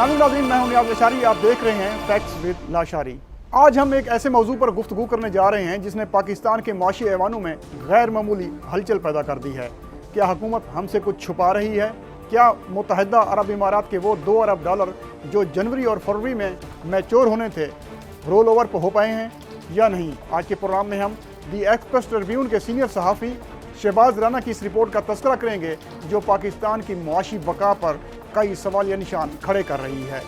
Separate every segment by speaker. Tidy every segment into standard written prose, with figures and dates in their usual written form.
Speaker 1: नाज़रीन, मैं हूं नियाज़ लाशारी। आप देख रहे हैं फैक्ट्स विद लाशारी। आज हम एक ऐसे मौजू पर गुफ्तगू करने जा रहे हैं जिसने पाकिस्तान के माशी ऐवानों में गैर मामूली हलचल पैदा कर दी है। क्या हुकूमत हमसे कुछ छुपा रही है? क्या मुत्तहिदा अरब इमारात के वो $2 अरब जो जनवरी और फरवरी में मैच्योर होने थे रोल ओवर पर हो पाए हैं या नहीं? आज के प्रोग्राम में हम दी एक्सप्रेस ट्रिब्यून के सीनियर सहाफ़ी शहबाज राना की इस रिपोर्ट का तज़किरा करेंगे जो पाकिस्तान की मुआशी बका पर कई सवालिया निशान खड़े कर रही है।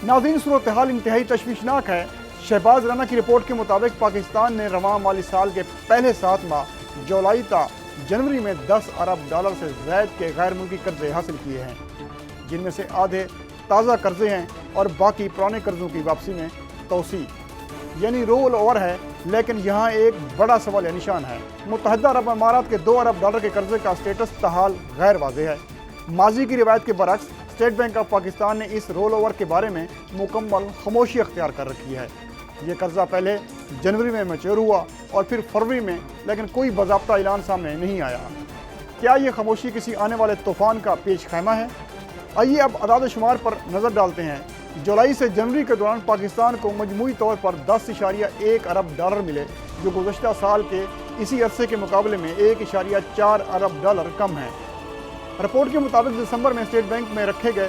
Speaker 1: नाज़रीन, सूरत हाल इंतहाई तशवीशनाक है। शहबाज राना की रिपोर्ट के मुताबिक पाकिस्तान ने रवां माली साल के पहले 7 माह जुलाई ता जनवरी में $10 अरब से ज़ायद के गैर मुल्की कर्जे हासिल किए हैं, जिनमें से आधे ताज़ा कर्जे हैं और बाकी पुराने कर्जों की वापसी में तोसी यानी रोल ओवर है। लेकिन यहाँ एक बड़ा सवाल या निशान है। मुत्तहिदा अरब इमारात के $2 अरब के कर्जे का स्टेटस तहाल गैर वाज़ेह है। माजी की रिवायत के बरक्स स्टेट बैंक ऑफ पाकिस्तान ने इस रोल ओवर के बारे में मुकम्मल खामोशी अख्तियार कर रखी है। ये कर्जा पहले जनवरी में मैच्योर हुआ और फिर फरवरी में, लेकिन कोई बाज़ाब्ता ऐलान सामने नहीं आया। क्या ये खामोशी किसी आने वाले तूफ़ान का पेश खैमा है? आइए अब अदाद शुमार पर नज़र डालते हैं। जुलाई से जनवरी के दौरान पाकिस्तान को मजमूई तौर पर $10.1 अरब मिले, जो गुज़श्ता साल के इसी अरसे के मुकाबले में $1.4 अरब कम है। रिपोर्ट के मुताबिक दिसंबर में स्टेट बैंक में रखे गए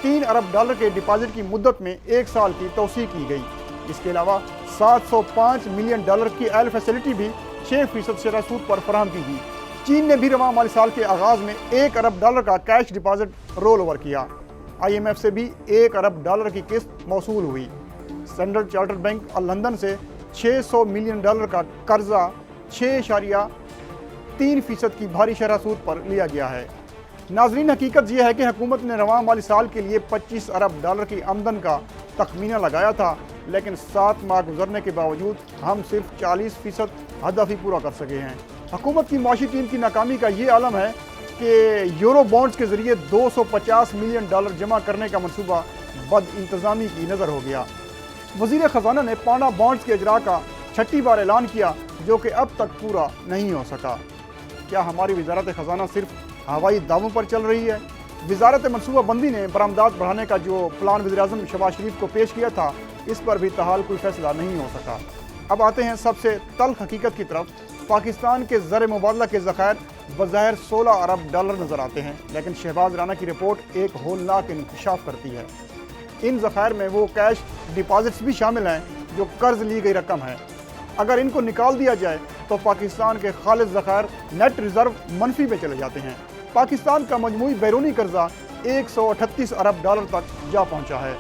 Speaker 1: $3 अरब के डिपॉजिट की मुद्दत में 1 साल की तोसी की गई। इसके अलावा $705 मिलियन की एल फैसिलिटी भी 6% शरह सूद पर फराहम की गई। चीन ने भी रवां माली साल के आगाज़ में $1 अरब का कैश डिपॉजिट रोल ओवर किया। IMF से भी $1 अरब की किस्त मौसूल हुई। स्टैंडर्ड चार्टर्ड बैंक और लंदन से $600 मिलियन का कर्जा 6.3% की भारी शरह सूद पर लिया गया है। नाज़रीन, हकीकत यह है कि हुकूमत ने रवां माली साल के लिए $25 अरब की आमदन का तखमीना लगाया था, लेकिन 7 माह गुजरने के बावजूद हम सिर्फ 40% हदफ ही पूरा कर सके हैं। हुकूमत की माशी टीम की नाकामी का ये आलम है कि यूरो बॉन्ड्स के ज़रिए $250 मिलियन जमा करने का मनसूबा बद इंतज़ामी की नज़र हो गया। वज़ीर ख़जाना ने पाना बॉन्ड्स के इजरा का 6ठी बार ऐलान किया, जो कि अब तक पूरा नहीं हो सका। क्या हमारी वज़ारत ख़जाना सिर्फ हवाई दावों पर चल रही है? वज़ारत मनसूबा बंदी ने बरामदात बढ़ाने का जो प्लान वज़ीर-ए-आज़म शहबाज शरीफ को पेश किया था, इस पर भी तहाल कोई फैसला नहीं हो सका। अब आते हैं सबसे तल्ख हकीकत की तरफ। पाकिस्तान के ज़र मुबादला के ज़खायर बज़ाहिर $16 अरब नज़र आते हैं, लेकिन शहबाज राना की रिपोर्ट एक होलनाक इंकशाफ करती है। इन ज़खायर में वो कैश डिपॉजिट्स भी शामिल हैं जो कर्ज ली गई रकम है। अगर इनको निकाल दिया जाए तो पाकिस्तान के खालिद ज़खायर नेट रिज़र्व मनफी में चले जाते हैं। पाकिस्तान का मजमूई बैरूनी कर्जा $138 अरब तक जा पहुँचा है।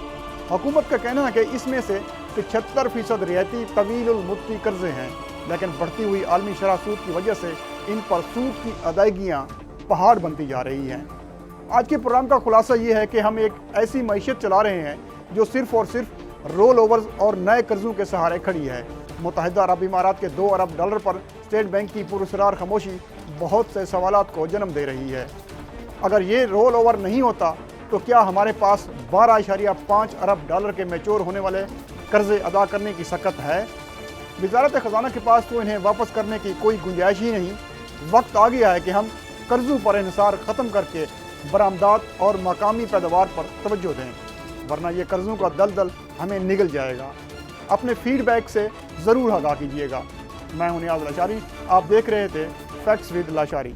Speaker 1: हुकूमत का कहना है कि इसमें से 75% रियायती तवील मुद्दती कर्जे हैं, लेकिन बढ़ती हुई आलमी शरह सूद की वजह से इन पर सूद की अदायगियाँ पहाड़ बनती जा रही हैं। आज के प्रोग्राम का खुलासा ये है कि हम एक ऐसी मईशत चला रहे हैं जो सिर्फ़ और सिर्फ रोल ओवर्स और नए कर्जों के सहारे खड़ी है। मुत्तहिदा अरब इमारात के $2 अरब पर स्टेट बैंक की पुरअसरार खामोशी बहुत से सवालात को जन्म दे रही है। अगर ये रोल ओवर नहीं होता तो क्या हमारे पास $12.5 अरब के मैच्योर होने वाले कर्जे अदा करने की सकत है? वज़ारत ख़जाना के पास तो इन्हें वापस करने की कोई गुंजाइश ही नहीं। वक्त आ गया है कि हम कर्ज़ों पर इन्हिसार ख़त्म करके बरामदात और मकामी पैदावार पर तवज्जो दें, वरना ये कर्ज़ों का दलदल हमें निगल जाएगा। अपने फीडबैक से ज़रूर आगाह कीजिएगा। मैं हूं नियाज़ लाशारी। आप देख रहे थे फैक्ट्स विद लाशारी।